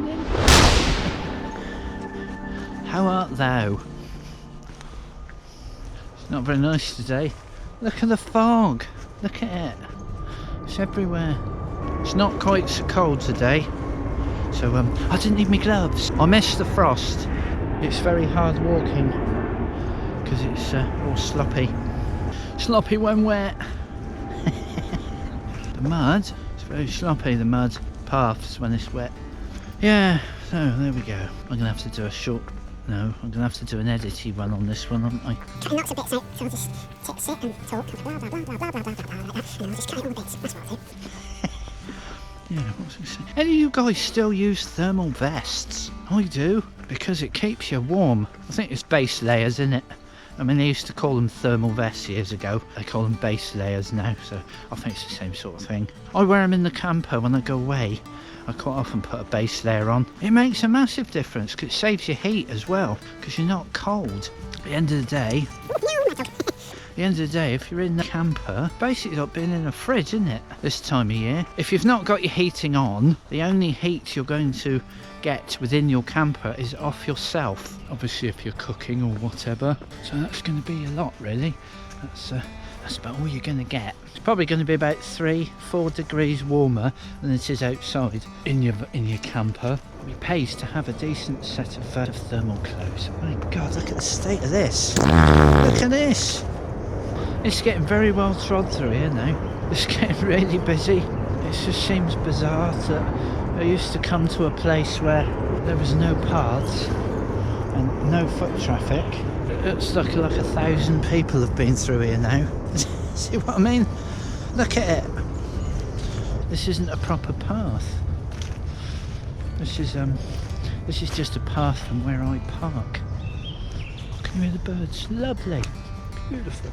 Morning. How art thou? It's not very nice today. Look at the fog. Look at it. It's everywhere. It's not quite so cold today. So I didn't need my gloves. I missed the frost. It's very hard walking because it's all sloppy. Sloppy when wet. The mud, it's very sloppy, the mud paths when it's wet. Yeah, so there we go. I'm gonna have to do I'm gonna have to do an edity run on this one, aren't I? Cutting lots of bits out, so I'll just sit and talk, blah blah blah blah blah blah blah blah like that, and I'll just cut it all bits, that's what I'll do. Yeah, what was I saying? Any of you guys still use thermal vests? I do, because it keeps you warm. I think it's base layers, isn't it? I mean, they used to call them thermal vests years ago. They call them base layers now, so I think it's the same sort of thing. I wear them in the camper when I go away. I quite often put a base layer on. It makes a massive difference because it saves you heat as well, because you're not cold. At the end of the day, if you're in the camper, basically like being in a fridge, isn't it? This time of year. If you've not got your heating on, the only heat you're going to get within your camper is off yourself. Obviously if you're cooking or whatever. So that's going to be a lot really. That's about all you're going to get. It's probably going to be about 3-4 degrees warmer than it is outside in your camper. It pays to have a decent set of thermal clothes. Oh my God, look at the state of this. Look at this. It's getting very well trod through here now. It's getting really busy. It just seems bizarre that I used to come to a place where there was no paths and no foot traffic. It's like 1,000 people have been through here now. See what I mean? Look at it. This isn't a proper path. This is just a path from where I park. Can you hear the birds? Lovely. Beautiful.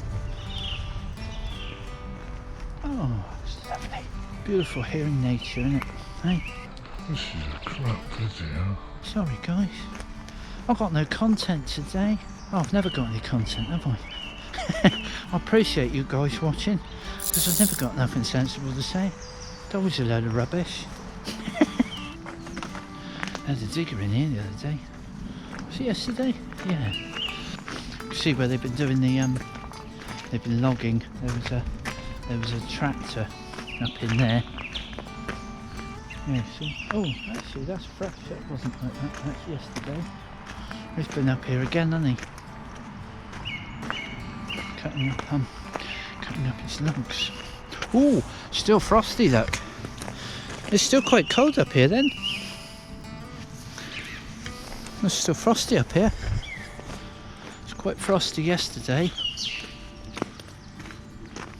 Oh, it's lovely. Beautiful hearing nature, isn't it? Hey? This is a crap video. Sorry guys. I've got no content today. Oh, I've never got any content, have I? I appreciate you guys watching, because I've never got nothing sensible to say. It's always a load of rubbish. I had a digger in here the other day. Was it yesterday? Yeah. See where they've been doing the they've been logging. There was a tractor up in there. Yeah, see? Oh, actually that's fresh. It wasn't like that. That's yesterday. He's been up here again, hasn't he? Cutting up his logs. Oh, still frosty, look. It's still quite cold up here then. It's still frosty up here. It's quite frosty yesterday.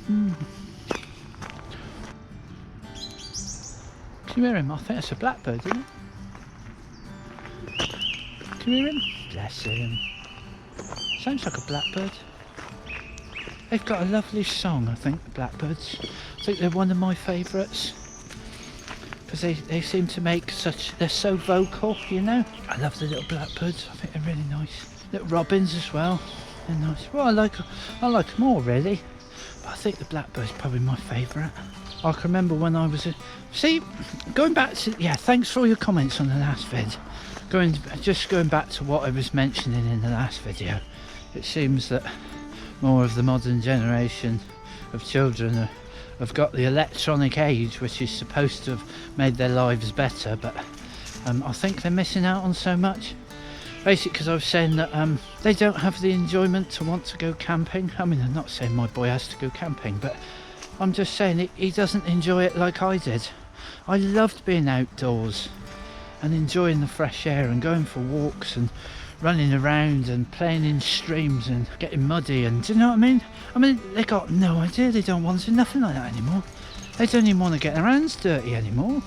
Can you hear him? I think it's a blackbird, isn't it? Can you hear him? Bless him. Sounds like a blackbird. They've got a lovely song, I think, the blackbirds. I think they're one of my favourites. Because they seem to make they're so vocal, you know. I love the little blackbirds, I think they're really nice. Little robins as well, they're nice. Well, I like them all really. But I think the blackbird's probably my favourite. I can remember when I was going back to, thanks for all your comments on the last vid. Just going back to what I was mentioning in the last video. It seems that more of the modern generation of children have got the electronic age, which is supposed to have made their lives better, but I think they're missing out on so much. Basically, because I was saying that they don't have the enjoyment to want to go camping. I mean, I'm not saying my boy has to go camping, but I'm just saying he doesn't enjoy it like I did. I loved being outdoors and enjoying the fresh air and going for walks and running around and playing in streams and getting muddy, and do you know what I mean? I mean, they got no idea. They don't want to do nothing like that anymore. They don't even want to get their hands dirty anymore.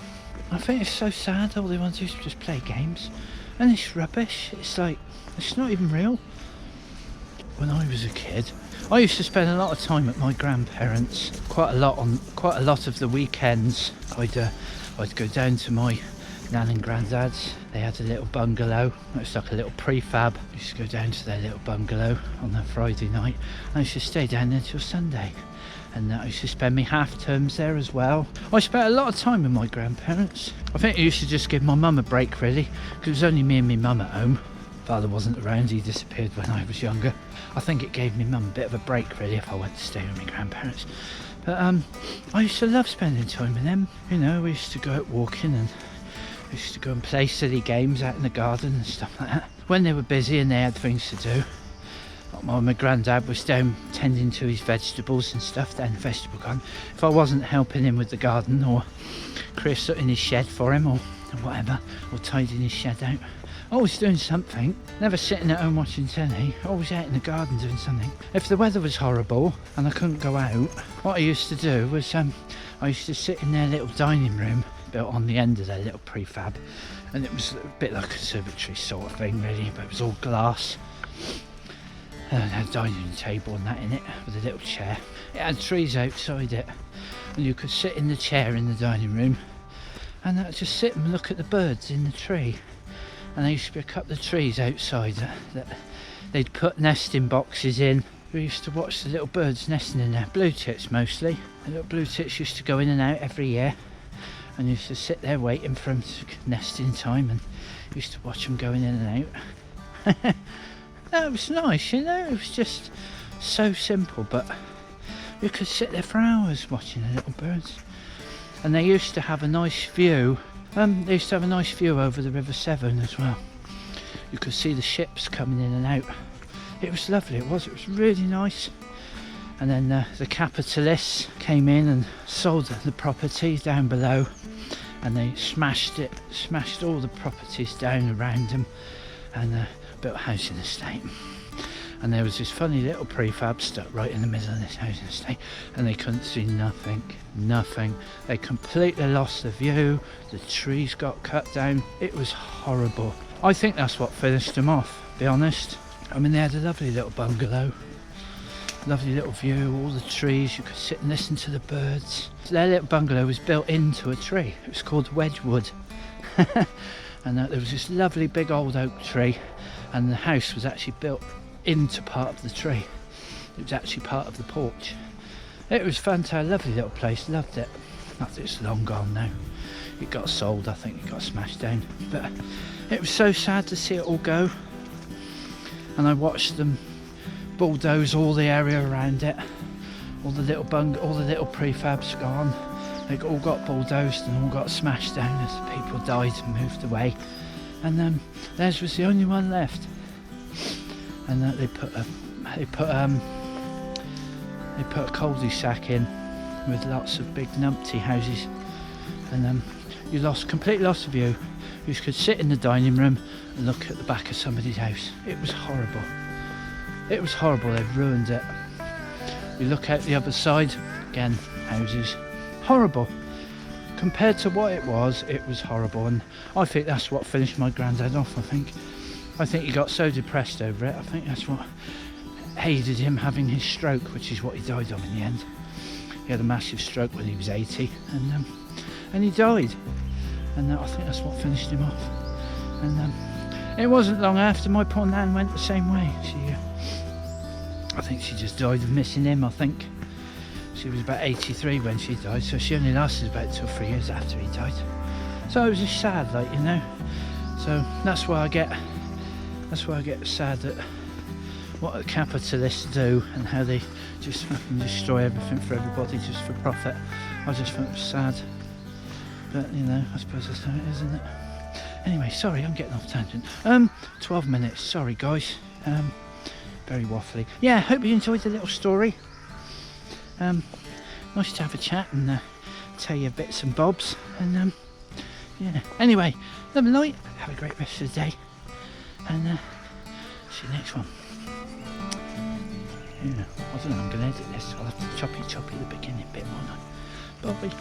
I think it's so sad. All they want to do is just play games, and it's rubbish. It's like, it's not even real. When I was a kid, I used to spend a lot of time at my grandparents. Quite a lot of the weekends. I'd go down to my Nan and Grandad's. They had a little bungalow. It's like a little prefab. I used to go down to their little bungalow on a Friday night. I used to stay down there till Sunday. And I used to spend my half terms there as well. I spent a lot of time with my grandparents. I think I used to just give my mum a break really, because it was only me and my mum at home. Father wasn't around, he disappeared when I was younger. I think it gave my mum a bit of a break really if I went to stay with my grandparents. But I used to love spending time with them. You know, we used to go out walking and we used to go and play silly games out in the garden and stuff like that. When they were busy and they had things to do. My granddad was down tending to his vegetables and stuff down the vegetable garden. If I wasn't helping him with the garden or Chris in his shed for him or whatever, or tidying his shed out, always doing something, never sitting at home watching telly, always out in the garden doing something. If the weather was horrible and I couldn't go out, what I used to do was I used to sit in their little dining room built on the end of their little prefab, and it was a bit like a conservatory sort of thing really, but it was all glass. It had a dining table and that in it with a little chair. It had trees outside it, and you could sit in the chair in the dining room and I'd just sit and look at the birds in the tree. And there used to be a couple of trees outside that they'd put nesting boxes in. We used to watch the little birds nesting in there, blue tits mostly. The little blue tits used to go in and out every year, and used to sit there waiting for them to nest in time, and used to watch them going in and out. That was nice, you know, it was just so simple, but you could sit there for hours watching the little birds. And they used to have a nice view. They used to have a nice view over the River Severn as well. You could see the ships coming in and out. It was lovely, it was really nice. And then the capitalists came in and sold the property down below, and they smashed all the properties down around them, and built a housing estate. And there was this funny little prefab stuck right in the middle of this housing estate, and they couldn't see nothing. They completely lost the view. The trees got cut down. It was horrible. I think that's what finished them off, to be honest. I mean, they had a lovely little bungalow, lovely little view, all the trees, you could sit and listen to the birds. Their little bungalow was built into a tree. It was called Wedgwood. And there was this lovely big old oak tree, and the house was actually built into part of the tree. It was actually part of the porch. It was fantastic, lovely little place, loved it. It's long gone now. It got sold, I think it got smashed down. But it was so sad to see it all go. And I watched them bulldoze all the area around it. All the little prefabs gone. They all got bulldozed and all got smashed down as the people died and moved away. And theirs was the only one left. And they put a cul-de-sac in with lots of big numpty houses, and you completely lost the view. You could sit in the dining room and look at the back of somebody's house. It was horrible. It was horrible. They've ruined it. You look out the other side, again, houses. Horrible. Compared to what it was horrible, and I think that's what finished my granddad off. I think he got so depressed over it. I think that's what aided him having his stroke, which is what he died of in the end. He had a massive stroke when he was 80, and he died. And I think that's what finished him off. And it wasn't long after my poor nan went the same way. I think she just died of missing him. I think she was about 83 when she died, so she only lasted about 2 or 3 years after he died. So it was just sad, like, you know. So that's why I get sad at what the capitalists do and how they just fucking destroy everything for everybody just for profit. I just think it was sad. But, you know, I suppose that's how it is, isn't it? Anyway, sorry, I'm getting off tangent. 12 minutes, sorry guys. Very waffly. Yeah, hope you enjoyed the little story. Nice to have a chat and tell you bits and bobs. And yeah. Anyway, love and light. Have a great rest of the day. And see you next one. Yeah, I don't know, I'm going to edit this. I'll have to choppy the beginning bit, won't I? Bye.